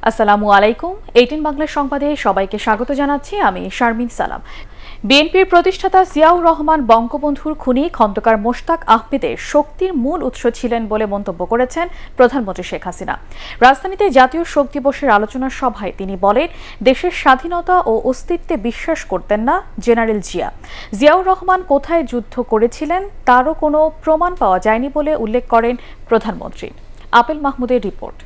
আসসালামু আলাইকুম। 18 বাংলা সংবাদে সবাইকে স্বাগত জানাচ্ছি। আমি শারমিন সালাম। বিএনপির প্রতিষ্ঠাতা জিয়াউর রহমান বঙ্গবন্ধুর খুনি খন্দকার মোশতাক আহমেদের শক্তির মূল উৎস ছিলেন বলে মন্তব্য করেছেন প্রধানমন্ত্রী শেখ হাসিনা। রাজধানীতে জাতীয় শোক দিবসের আলোচনা সভায় তিনি বলেন, দেশের স্বাধীনতা ও অস্তিত্বে বিশ্বাস করতেন না জেনারেল জিয়া। জিয়াউর রহমান কোথায় যুদ্ধ করেছিলেন তারও কোনো প্রমাণ পাওয়া যায়নি বলে উল্লেখ করেন প্রধানমন্ত্রী। আপেল মাহমুদের রিপোর্ট।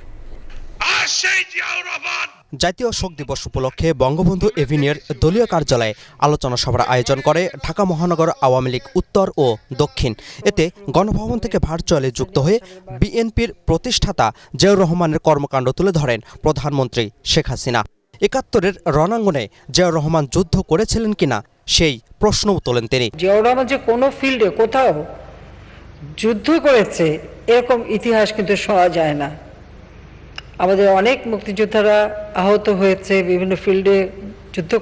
জাতীয় শোক দিবস উপলক্ষে বঙ্গবন্ধু এভিনিউর দলীয় কার্যালয়ে আলোচনা সভার আয়োজন করে ঢাকা মহানগর আওয়ামী লীগ উত্তর ও দক্ষিণ। এতে গণভবন থেকে ভার্চুয়ালি যুক্ত হয়ে বিএনপির প্রতিষ্ঠাতা জিয়াউর রহমানের কর্মকাণ্ড তুলে ধরেন প্রধানমন্ত্রী শেখ হাসিনা। ৭১-এর রণাঙ্গনে জিয়াউর রহমান যুদ্ধ করেছিলেন কিনা সেই প্রশ্নও তোলেন তিনি। জিয়াউর রহমান যে কোনো ফিল্ডে কোথাও যুদ্ধ করেছে এরকম ইতিহাস কিন্তু শোনা যায় না। আমাদের অনেক মুক্তিযোদ্ধারা আহত হয়েছে, বিভিন্ন ফিল্ডে যুদ্ধ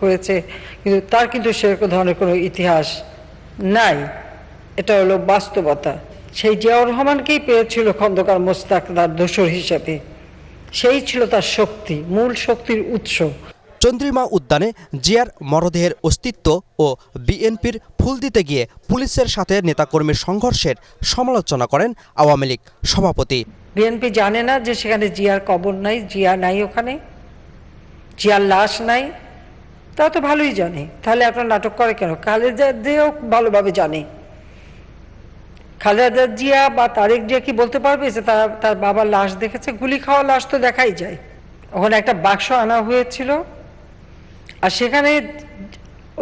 করেছে, কিন্তু তার কিন্তু সেরকম ধরনের কোনো ইতিহাস নাই। এটা হলো বাস্তবতা। সেই জিয়াউর রহমানকেই পেয়েছিল খন্দকার মোশতাক তার দোসর হিসেবে। সেই ছিল তার শক্তি, মূল শক্তির উৎস। চন্দ্রিমা উদ্যানে জিয়ার মরদেহের অস্তিত্ব ও বিএনপির ফুল দিতে গিয়ে পুলিশের সাথে নেতাকর্মীর সংঘর্ষের সমালোচনা করেন আওয়ামী লীগ সভাপতি। বিএনপি জানে না যে সেখানে জিয়ার কবর নাই, জিয়া নাই, ওখানে জিয়ার লাশ নাই। তা তো ভালোই জানে, তাহলে আপনার নাটক করে কেন? খালেদা জিয়াও ভালোভাবে জানে। খালেদা জিয়া বা তারেক জিয়া কি বলতে পারবে যে তার বাবার লাশ দেখেছে? গুলি খাওয়া লাশ তো দেখাই যায়। ওখানে একটা বাক্স আনা হয়েছিল, আর সেখানে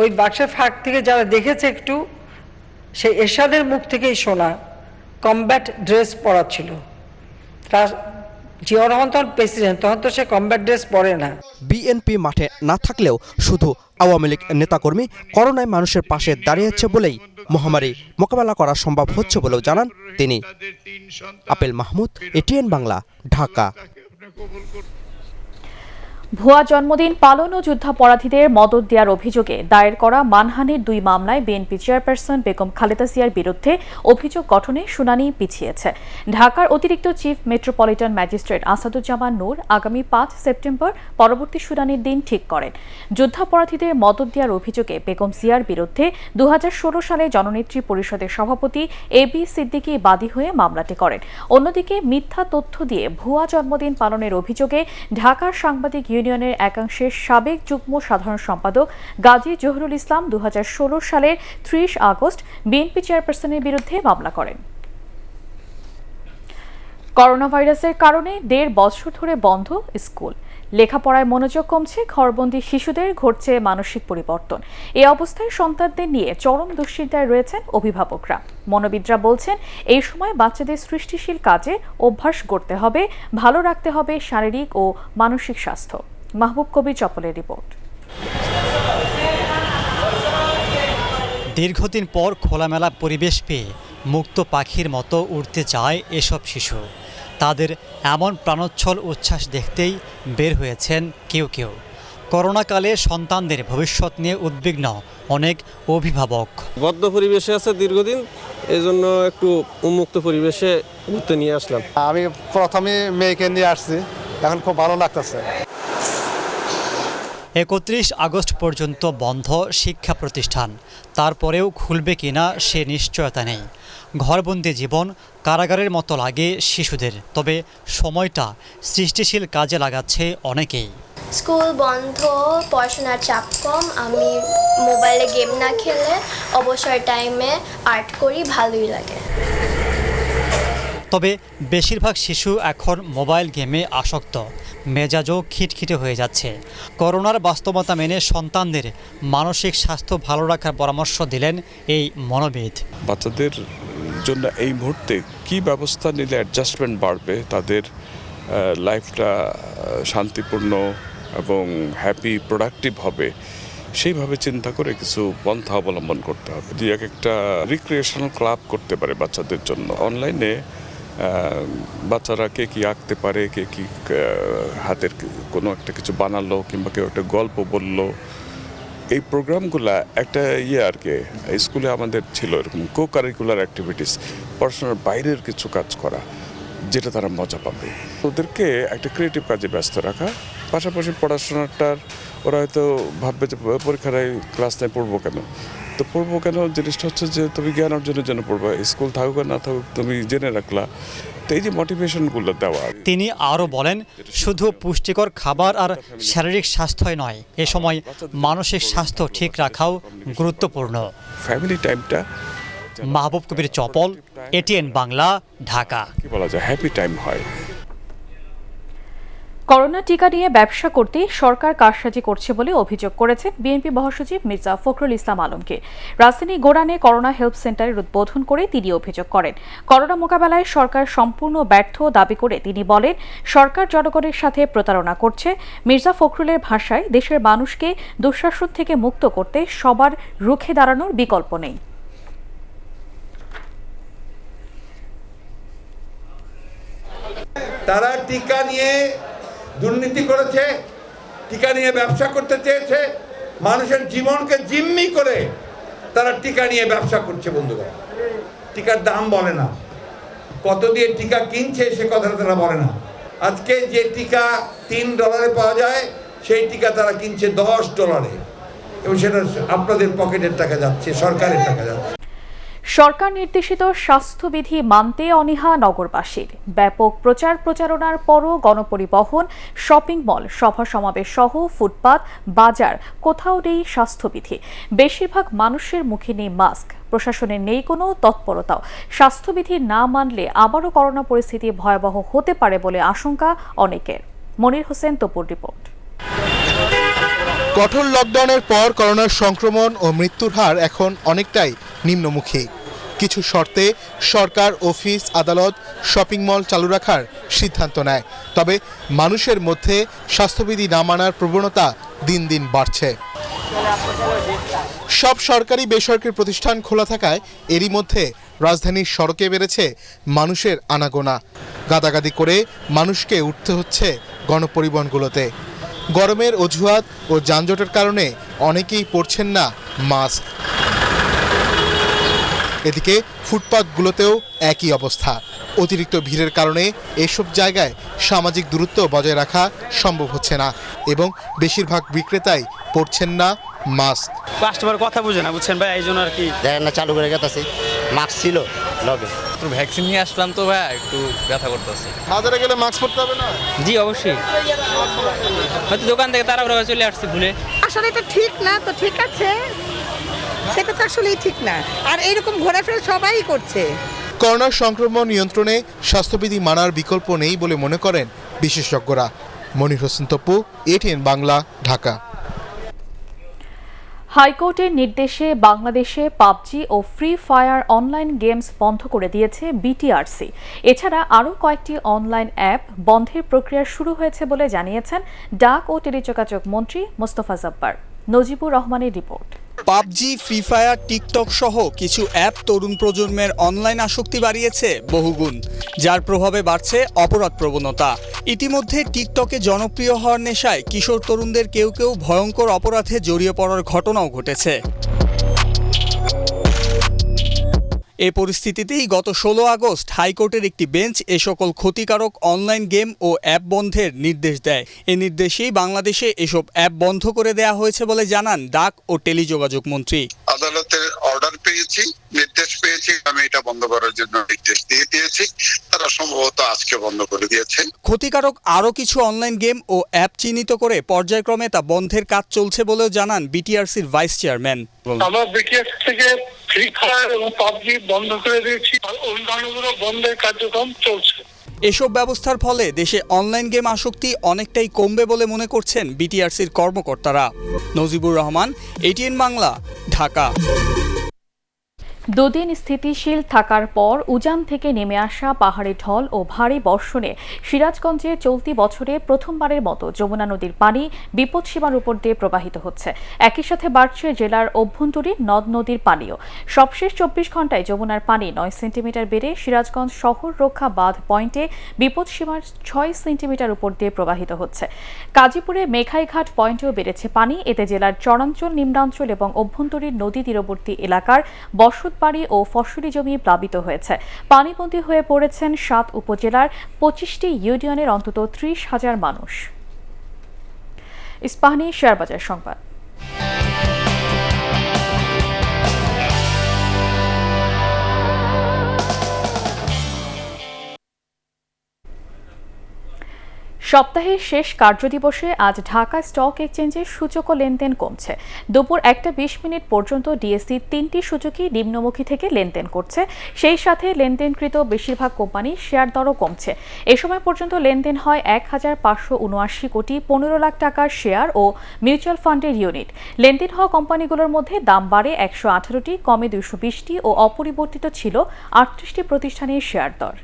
ওই বাক্সের ফাঁক থেকে যারা দেখেছে একটু, সেই এরশাদের মুখ থেকেই শোনা কমব্যাট ড্রেস পরা ছিল। জিয়াউর রহমান তখন প্রেসিডেন্ট, তখন তো সে কমব্যাট ড্রেস পরে না। বিএনপি মাঠে না থাকলেও শুধু আওয়ামী লীগ নেতাকর্মী করোনায় মানুষের পাশে দাঁড়িয়েছে বলেই মহামারী মোকাবেলা করা সম্ভব হচ্ছে বলেও জানান তিনি। Apple Mahmud, ATN Bangla, Dhaka. ভুয়া জন্মদিন পালন ও যুদ্ধাপরাধীদের মদদ দেওয়ার অভিযোগে দায়ের করা মানহানির 2 মামলায় বিএনপি চেয়ারপারসন বেগম খালেদা জিয়ার বিরুদ্ধে অভিযোগ গঠনে শুনানি পিছিয়েছে। ঢাকার অতিরিক্ত chief metropolitan magistrate Asaduzzaman Noor আগামী 5 সেপ্টেম্বর পরবর্তী শুনানির দিন ঠিক করেন। যুদ্ধাপরাধীদের মদদ দেওয়ার অভিযোগে বেগম জিয়ার বিরুদ্ধে 2016 সালে জননেত্রী পরিষদের সভাপতি এবি সিদ্দিকী বাদী হয়ে মামলাটি করেন। অন্যদিকে মিথ্যা তথ্য দিয়ে ভুয়া জন্মদিন পালনের অভিযোগে ঢাকার সাংবাদিক ইউনিয়নের একাংশের সাবেক যুগ্ম সাধারণ সম্পাদক গাজী জহুরুল ইসলাম 2016 সালের 30 আগস্ট বিএনপি চেয়ারপারসনের বিরুদ্ধে মামলা করেন। করোনা ভাইরাসের কারণে 1.5 বছর ধরে বন্ধ স্কুল। লেখাপড়ায় মনোযোগ কমছে, ঘরবন্দি শিশুদের ঘটছে মানসিক পরিবর্তন। এই অবস্থায় সন্তানদের নিয়ে চরম দুশ্চিন্তায় রয়েছেন অভিভাবকরা। মনোবিদরা বলছেন, এই সময় বাচ্চাদের সৃষ্টিশীল কাজে অভ্যাস গড়তে হবে, ভালো রাখতে হবে শারীরিক ও মানসিক স্বাস্থ্য। মাহবুব কবির চপলের রিপোর্ট। দীর্ঘদিন পর খোলামেলা পরিবেশ পেয়ে মুক্ত পাখির মতো উড়তে চায় এসব শিশু। তাদের এমন প্রাণোচ্ছল উচ্ছ্বাস দেখতেই বের হয়েছেন কেউ কেউ। করোনাকালে সন্তানদের ভবিষ্যৎ নিয়ে উদ্বিগ্ন অনেক অভিভাবক। বদ্ধ পরিবেশে আছে দীর্ঘদিন, এই জন্য একটু উন্মুক্ত পরিবেশে ঘুরতে নিয়ে আসলাম। আমি প্রথমে মেয়েকে নিয়ে আসছি, এখন খুব ভালো লাগতেছে। 31 আগস্ট পর্যন্ত বন্ধ শিক্ষা প্রতিষ্ঠান, তারপরেও খুলবে কিনা সে নিশ্চয়তা নেই। ঘরবন্দি জীবন কারাগারের মতো লাগে শিশুদের, তবে সময়টা সৃষ্টিশীল কাজে লাগাচ্ছে অনেকেই। স্কুল বন্ধ, পড়াশোনার চাপ কম, আমি মোবাইলে গেম না খেলে অবসর টাইমে আর্ট করি, ভালোই লাগে। তবে বেশিরভাগ শিশু এখন মোবাইল গেমে আসক্ত, মেজাজও খিটখিটে হয়ে যাচ্ছে। করোনার বাস্তবতা মেনে সন্তানদের মানসিক স্বাস্থ্য ভালো রাখার পরামর্শ দিলেন এই মনোবিদ। বাচ্চাদের জন্য এই মুহূর্তে কি ব্যবস্থা নিলে অ্যাডজাস্টমেন্ট বাড়বে, তাদের লাইফটা শান্তিপূর্ণ এবং হ্যাপি প্রোডাক্টিভ হবে, সেইভাবে চিন্তা করে কিছু পন্থা অবলম্বন করতে হবে। একটা রিক্রিয়েশনাল ক্লাব করতে পারে বাচ্চাদের জন্য। অনলাইনে বাচ্চারা কে কি আঁকতে পারে, কে কি হাতের কোনো একটা কিছু বানালো কিংবা কেউ একটা গল্প বললো, এই প্রোগ্রামগুলা একটা আর কি স্কুলে আমাদের ছিল এরকম কো কারিকুলার অ্যাক্টিভিটিস, পড়াশোনার বাইরের কিছু কাজ করা, যেটা তারা মজা পাবে। ওদেরকে একটা ক্রিয়েটিভ কাজে ব্যস্ত রাখা, পাশাপাশি পড়াশোনাটার ওরা হয়তো ভাববে যে পরীক্ষার ক্লাস নেই, পড়বো কেন? তো পড়বো কেন জিনিসটা হচ্ছে যে তুমি জ্ঞান অর্জনের জন্য পড়বা, স্কুল থাকুক আর না থাকুক তুমি জেনে রাখলা। তো এই যে মোটিভেশনগুলো দেওয়া। তিনি আরও বলেন, শুধু পুষ্টিকর খাবার আর শারীরিক স্বাস্থ্যই নয়, এ সময় মানসিক স্বাস্থ্য ঠিক রাখাও গুরুত্বপূর্ণ। ফ্যামিলি টাইমটা। মাহবুব কবির চপল, এটিএন বাংলা, ঢাকা। কি বলা যায়, হ্যাপি টাইম হয়। করোনা টিকা নিয়ে ব্যবসা করতে সরকার কারসাজি করছে বলে অভিযোগ করেছেন বিএনপি মহাসচিব মির্জা ফখরুল ইসলাম আলমগীর। রাজধানী গোরানে করোনা হেল্প সেন্টারের উদ্বোধন করে তিনি অভিযোগ করেন, করোনা মোকাবেলায় সরকার সম্পূর্ণ ব্যর্থ দাবি করে তিনি বলেন, সরকার জনগণের সাথে প্রতারণা করছে। মির্জা ফখরুলের ভাষায়, দেশের মানুষকে দুঃশাসন থেকে মুক্ত করতে সবার রুখে দাঁড়ানোর বিকল্প নেই। তারা টিকা নিয়ে দুর্নীতি করেছে, টিকা নিয়ে ব্যবসা করতে চেয়েছে, মানুষের জীবনকে জিম্মি করে তারা টিকা নিয়ে ব্যবসা করছে। বন্ধুরা, টিকার দাম বলে না, কত দিয়ে টিকা কিনছে সে কথা তারা বলে না। আজকে যে টিকা $3 পাওয়া যায়, সেই টিকা তারা কিনছে $10, এবং সেটা আপনাদের পকেটের টাকা যাচ্ছে, সরকারের টাকা যাচ্ছে। সরকার নির্দেশিত স্বাস্থ্যবিধি মানতে অনীহা নগরবাসীর। ব্যাপক প্রচার প্রচারণার পরও গণপরিবহন, শপিং মল, সভা সমাবেশ সহ ফুটপাত, বাজার কোথাও নেই স্বাস্থ্যবিধি। বেশিরভাগ মানুষের মুখে নেই মাস্ক, প্রশাসনের নেই কোনো তৎপরতাও। স্বাস্থ্যবিধি না মানলে আবারও করোনা পরিস্থিতি ভয়াবহ হতে পারে বলে আশঙ্কা অনেকের। মনির হোসেন তপুর রিপোর্ট। কঠোর লকডাউনের পর করোনার সংক্রমণ ও মৃত্যুর হার এখন অনেকটাই নিম্নমুখী। কিছু শর্তে সরকার অফিস, আদালত, শপিং মল চালু রাখার সিদ্ধান্ত নেয়, তবে মানুষের মধ্যে স্বাস্থ্যবিধি না মানার প্রবণতা দিন দিন বাড়ছে। সব সরকারি বেসরকারি প্রতিষ্ঠান খোলা থাকায় এরই মধ্যে রাজধানীর সড়কে বেড়েছে মানুষের আনাগোনা। গাদাগাদি করে মানুষকে উঠতে হচ্ছে গণপরিবহনগুলোতে। গরমের অজুহাত ও যানজটের কারণে অনেকেই পরছেন না মাস্ক। এদিকে ফুটপাতগুলোতেও একই অবস্থা। অতিরিক্ত ভিড়ের কারণে এসব জায়গায় সামাজিক দূরত্ব বজায় রাখা সম্ভব হচ্ছে না এবং বেশিরভাগ বিক্রেতাই পরছেন না মাস্ক। কাস্টমার কথা বুঝে না, বুঝছেন ভাই, এই জন্য আর কি দেখেন না চালু করে গেছে, মাস্ক ছিল লগে। একটু ভ্যাকসিন নিয়ে আসলাম তো ভাই, একটু ব্যথা করতেছে। বাজারে গেলে মাস্ক পরতে হবে না? জি অবশ্যই, হয়তো দোকান থেকে তারা চলে আসছে ভুলে। আসলে এটা ঠিক না, তো ঠিক আছে, সেটা তো আসলেই ঠিক না। আর এইরকম ঘোরাফেরা সবাই করছে। করোনা সংক্রমণ নিয়ন্ত্রণে স্বাস্থ্যবিধি মানার বিকল্প নেই বলে মনে করেন বিশেষজ্ঞরা। মনির হোসেন তপু, এটিএন বাংলা, ঢাকা। হাইকোর্টের নির্দেশে বাংলাদেশে পাবজি ও ফ্রি ফায়ার অনলাইন গেমস বন্ধ করে দিয়েছে বিটিআরসি। এছাড়া আরও কয়েকটি অনলাইন অ্যাপ বন্ধের প্রক্রিয়া শুরু হয়েছে বলে জানিয়েছেন ডাক ও টেলিযোগাযোগ মন্ত্রী মোস্তফা জব্বার। নজিবুর রহমানের report. PUBG, free fire, TikTok সহ কিছু অ্যাপ তরুণ প্রজন্মের অনলাইন আসক্তি বাড়িয়েছে বহুগুণ, যার প্রভাবে বাড়ছে অপরাধ প্রবণতা। ইতিমধ্যে টিকটকে জনপ্রিয় হওয়ার নেশায় কিশোর তরুণদের কেউ কেউ ভয়ঙ্কর অপরাধে জড়িয়ে পড়ার ঘটনাও ঘটেছে। এ পরিস্থিতিতেই গত 16 আগস্ট হাইকোর্টের একটি বেঞ্চ এ সকল ক্ষতিকারক অনলাইন গেম ও অ্যাপ বন্ধের নির্দেশ দেয়। এ নির্দেশেই বাংলাদেশে এসব অ্যাপ বন্ধ করে দেয়া হয়েছে বলে জানান ডাক ও টেলিযোগাযোগ মন্ত্রী। আদালতের অর্ডার পেয়েছি, নির্দেশ পেয়েছি, আমি এটা বন্ধ করার জন্য নির্দেশ দিয়ে দিয়েছি, তারা সম্ভবত আজকে বন্ধ করে দিয়েছে। ক্ষতিকারক আরও কিছু অনলাইন গেম ও অ্যাপ চিহ্নিত করে পর্যায়ক্রমে তা বন্ধের কাজ চলছে বলেও জানান বিটিআরসির ভাইস চেয়ারম্যান। আমরা বিটিআরসি থেকে ফ্রি ফায়ার এবং পাবজি বন্ধ করে দিয়েছি, অন্যান্যগুলো বন্ধের কার্যক্রম চলছে। এসব ব্যবস্থার ফলে দেশে অনলাইন গেম আসক্তি অনেকটাই কমবে বলে মনে করছেন বিটিআরসির কর্মকর্তারা। নজিবুর রহমান, এটিএন বাংলা, ঢাকা। দুদিন স্থিতিশীল থাকার পর উজান থেকে নেমে আসা পাহাড়ি ঢল ও ভারী বর্ষণে সিরাজগঞ্জে চলতি বছরে প্রথমবারের মতো যমুনা নদীর পানি বিপদসীমার উপর দিয়ে প্রবাহিত হচ্ছে। একই সাথে বাড়ছে জেলার অভ্যন্তরীণ নদ নদীর পানিও। সবশেষ 24 ঘন্টায় যমুনার পানি 9 সেন্টিমিটার বেড়ে সিরাজগঞ্জ শহর রক্ষা বাঁধ পয়েন্টে বিপদসীমার 6 সেন্টিমিটার উপর দিয়ে প্রবাহিত হচ্ছে। কাজীপুরে মেঘাইঘাট পয়েন্টেও বেড়েছে পানি। এতে জেলার চরাঞ্চল, নিম্নাঞ্চল এবং অভ্যন্তরীণ নদী তীরবর্তী এলাকার বসত বিদ্যুৎ বাড়ি ও ফসলি জমি প্লাবিত হয়েছে। পানিবন্দী হয়ে পড়েছেন 7 উপজেলার 25টি ইউনিয়নের অন্তত 30,000 মানুষ। ইস্পাহানি শেয়ারবাজার সংবাদ। সপ্তাহের শেষ কার্যদিবসে আজ ঢাকা স্টক এক্সচেঞ্জের সূচক লেনদেন কমছে। দুপুর 1:20 পর্যন্ত ডিএসসি 3টি সূচকই নিম্নমুখী থেকে লেনদেন করছে। সেই সাথে লেনদেনকৃত বেশিরভাগ কোম্পানির শেয়ার দরও কমছে। এ সময় পর্যন্ত লেনদেন হয় 1,579 কোটি 15 লাখ টাকার শেয়ার ও মিউচুয়াল ফান্ডের ইউনিট। লেনদেন হওয়া কোম্পানিগুলোর মধ্যে দাম বাড়ে 118টি, কমে 220টি ও অপরিবর্তিত ছিল 38টি প্রতিষ্ঠানের শেয়ার দর।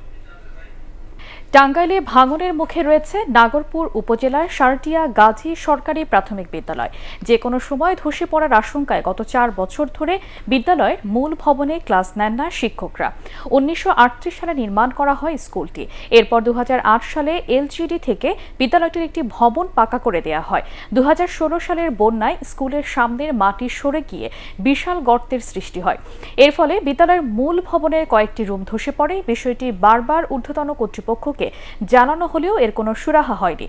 টাঙ্গাইলে ভাঙনের মুখে রয়েছে নাগরপুর উপজেলার সারটিয়া গাজী সরকারি প্রাথমিক বিদ্যালয়। যে কোনো সময় ধসে পড়ার আশঙ্কায় গত 4 বছর ধরে বিদ্যালয়ের মূল ভবনে ক্লাস নেন না শিক্ষকরা। 1938 সালে নির্মাণ করা হয় স্কুলটি। এরপর 2008 সালে এলজিডি থেকে বিদ্যালয়টির একটি ভবন পাকা করে দেওয়া হয়। 2016 সালের বন্যায় স্কুলের সামনের মাটি সরে গিয়ে বিশাল গর্তের সৃষ্টি হয়। এর ফলে বিদ্যালয়ের মূল ভবনের কয়েকটি রুম ধসে পড়ে। বিষয়টি বারবার ঊর্ধ্বতন কর্তৃপক্ষকে জানানো হলেও এর কোনো সুরাহা হয়নি।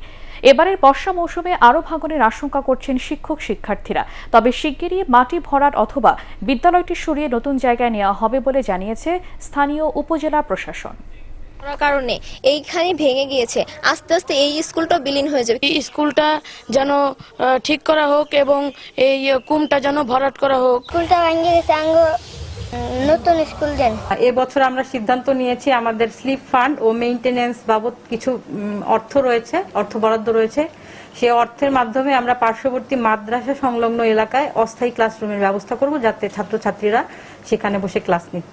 এবারের বর্ষা মৌসুমে আরও ভাঙনের আশঙ্কা করছেন শিক্ষক শিক্ষার্থীরা। তবে শিগগিরই মাটি ভরাট অথবা বিদ্যালয়টি সরিয়ে নতুন জায়গায় নেওয়া হবে বলে জানিয়েছে স্থানীয় উপজেলা প্রশাসন। কারণে এইখানে ভেঙে গিয়েছে, আস্তে আস্তে এই স্কুলটা বিলীন হয়ে যাবে। এই স্কুলটা যেন ঠিক করা হোক এবং এই কুমটা যেন ভরাট করা হোক। স্কুলটা ভেঙে গেছে, নতুন স্কুল দেন। এবছর আমরা সিদ্ধান্ত নিয়েছি আমাদের স্লিপ ফান্ড ও মেইনটেনেন্স বাবদ কিছু অর্থ বরাদ্দ রয়েছে। সেই অর্থের মাধ্যমে আমরা পার্শ্ববর্তী মাদ্রাসা সংলগ্ন এলাকায় অস্থায়ী ক্লাসরুমের ব্যবস্থা করব, যাতে ছাত্রছাত্রীরা সেখানে বসে ক্লাস নিতে।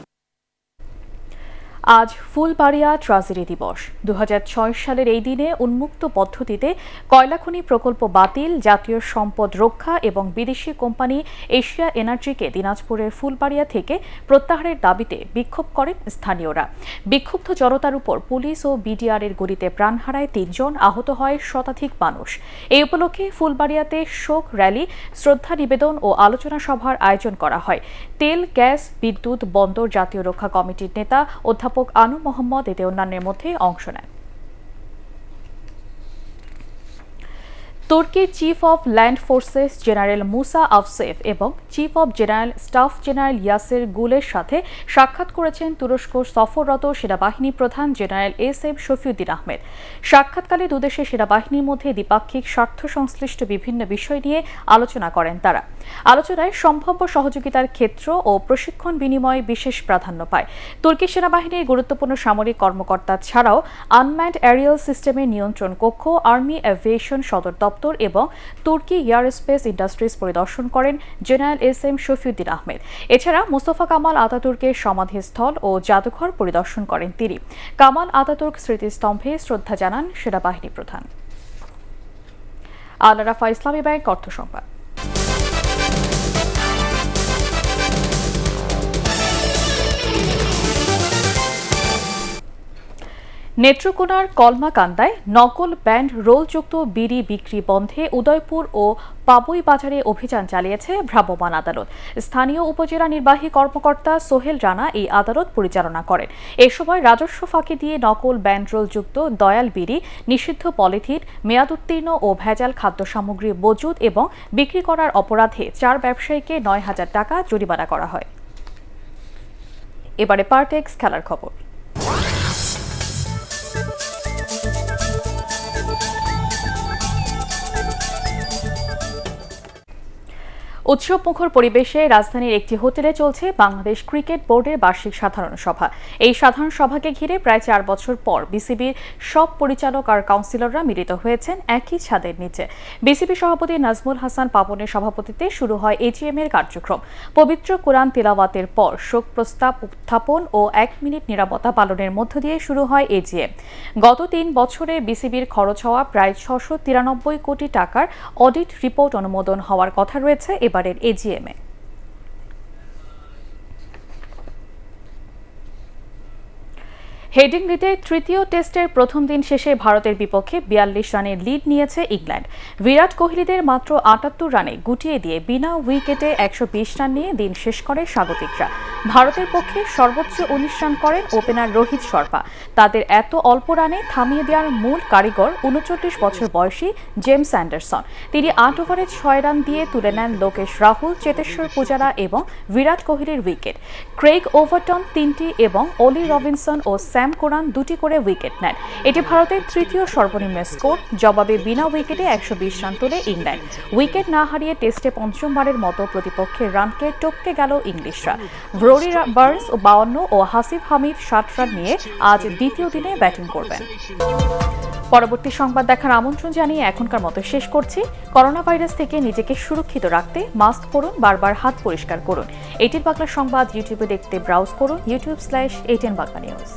আজ ফুলবাড়িয়া ট্রাজেডি দিবস। 2006 সালের এই দিনে উন্মুক্ত পদ্ধতিতে কয়লা খনি প্রকল্প বাতিল, জাতীয় সম্পদ রক্ষা এবং বিদেশি কোম্পানি এশিয়া এনার্জিকে দিনাজপুরের ফুলবাড়িয়া থেকে প্রত্যাহারের দাবিতে বিক্ষোভ করেন স্থানীয়রা। বিক্ষুব্ধ জনতার উপর পুলিশ ও বিডিআর এর গুলিতে প্রাণ হারায় 3 জন, আহত হয় শতাধিক মানুষ। এই উপলক্ষে ফুলবাড়িয়াতে শোক র্যালি, শ্রদ্ধা নিবেদন ও আলোচনা সভার আয়োজন করা হয়। তেল, গ্যাস, বিদ্যুৎ, বন্দর জাতীয় রক্ষা কমিটির নেতা অধ্যাপক আনু মোহাম্মদ এতে অন্যান্যের মধ্যে অংশ নেন। তুর্কির chief of land forces general Musa আফসেফ এবং chief of general staff general Yasar Guler সাথে সাক্ষাৎ করেছেন তুরস্ক সফররত সেনাবাহিনী প্রধান জেনারেল এস.এম. শফিউদ্দিন আহমেদ। সাক্ষাৎকালে দুদেশের সেনাবাহিনীর মধ্যে দ্বিপাক্ষিক স্বার্থ সংশ্লিষ্ট বিভিন্ন বিষয় নিয়ে আলোচনা করেন তারা। আলোচনায় সম্ভাব্য সহযোগিতার ক্ষেত্র ও প্রশিক্ষণ বিনিময়ে বিশেষ প্রাধান্য পায়। তুর্কি সেনাবাহিনীর গুরুত্বপূর্ণ সামরিক কর্মকর্তা ছাড়াও আনম্যান্ড এরিয়াল সিস্টেমের নিয়ন্ত্রণ কক্ষ, আর্মি এভিয়েশন সদর দপ্তর এবং তুর্কি এয়ারস্পেস ইন্ডাস্ট্রিজ পরিদর্শন করেন জেনারেল এস.এম. শফিউদ্দিন আহমেদ। এছাড়া মোস্তফা কামাল আতাতুর্কের সমাধিস্থল ও জাদুঘর পরিদর্শন করেন তিনি। কামাল আতাতুর্ক স্মৃতিস্তম্ভে শ্রদ্ধা জানান সেনাবাহিনী প্রধান। আল রাফা ইসলামী ব্যাংক অর্থ সংবাদ। নেত্রকোনার কলমাকান্দায় নকল ব্যান্ড রোলযুক্ত বিড়ি বিক্রি বন্ধে উদয়পুর ও পাবই বাজারে অভিযান চালিয়েছে ভ্রাম্যমাণ আদালত। স্থানীয় উপজেলা নির্বাহী কর্মকর্তা সোহেল রানা এই আদালত পরিচালনা করেন। এ সময় রাজস্ব ফাঁকি দিয়ে নকল ব্যান্ড রোলযুক্ত দয়াল বিড়ি, নিষিদ্ধ পলিথিন, মেয়াদোত্তীর্ণ ও ভেজাল খাদ্য সামগ্রী মজুদ এবং বিক্রি করার অপরাধে 4 ব্যবসায়ীকে 9,000 টাকা জরিমানা করা হয়। এবারে পার্টেক্স খেলার খবর। উৎসবমুখর পরিবেশে রাজধানীর একটি হোটেলে চলছে বাংলাদেশ ক্রিকেট বোর্ডের বার্ষিক সাধারণ সভা। এই সাধারণ সভাকে ঘিরে প্রায় 4 বছর পর বিসিবির সব পরিচালক আর কাউন্সিলররা মিলিত হয়েছেন একই ছাদের নিচে। বিসিবি সভাপতি নাজমুল হাসান পাপনের সভাপতিত্বে শুরু হয় এজিএম এর কার্যক্রম। পবিত্র কোরআন তিলাওয়াতের পর শোক প্রস্তাব উত্থাপন ও 1 মিনিট নীরবতা পালনের মধ্য দিয়ে শুরু হয় এজিএম। গত 3 বছরে বিসিবির খরচ হওয়া প্রায় 693 কোটি টাকার অডিট রিপোর্ট অনুমোদন হওয়ার কথা রয়েছে এবারের এজিএমে। হেডিংলিতে তৃতীয় টেস্টের প্রথম দিন শেষে ভারতের বিপক্ষে 42 রানের লিড নিয়েছে ইংল্যান্ড। বিরাট কোহলিদের মাত্র 78 রানে গুটিয়ে দিয়ে বিনা উইকেটে 120 রান নিয়ে দিন শেষ করে স্বাগতিকরা। ভারতের পক্ষে সর্বোচ্চ 19 রান করেন ওপেনার রোহিত শর্মা। তাদের এত অল্প রানে থামিয়ে দেওয়ার মূল কারিগর 39 বছর বয়সী জেমস অ্যান্ডারসন। তিনি 8 ওভারে 6 রান দিয়ে তুলে নেন লোকেশ রাহুল, চেতেশ্বর পূজারা এবং বিরাট কোহলির উইকেট। ক্রেইগ ওভারটন 3টি এবং অলি রবিনসন ও স্যাম কোরান 2টি করে উইকেট নেন। এটি ভারতের তৃতীয় সর্বনিম্ন স্কোর। জবাবে বিনা উইকেটে 120 রান তোলে ইংল্যান্ড। উইকেট না হারিয়ে টেস্টে পঞ্চমবারের মতো প্রতিপক্ষের রানকে টপকে গেল ইংলিশরা। রোরি বার্নস 52 ও হাসিফ হামিদ 60 রান নিয়ে আজ দ্বিতীয় দিনে ব্যাটিং করবেন। পরবর্তী সংবাদ দেখার আমন্ত্রণ জানিয়ে এখনকার মতো শেষ করছি। করোনা ভাইরাস থেকে নিজেকে সুরক্ষিত রাখতে মাস্ক পরুন, বারবার হাত পরিষ্কার করুন। ATN বাংলা সংবাদ ইউটিউবে দেখতে ব্রাউজ করুন youtube/ATN Bangla News।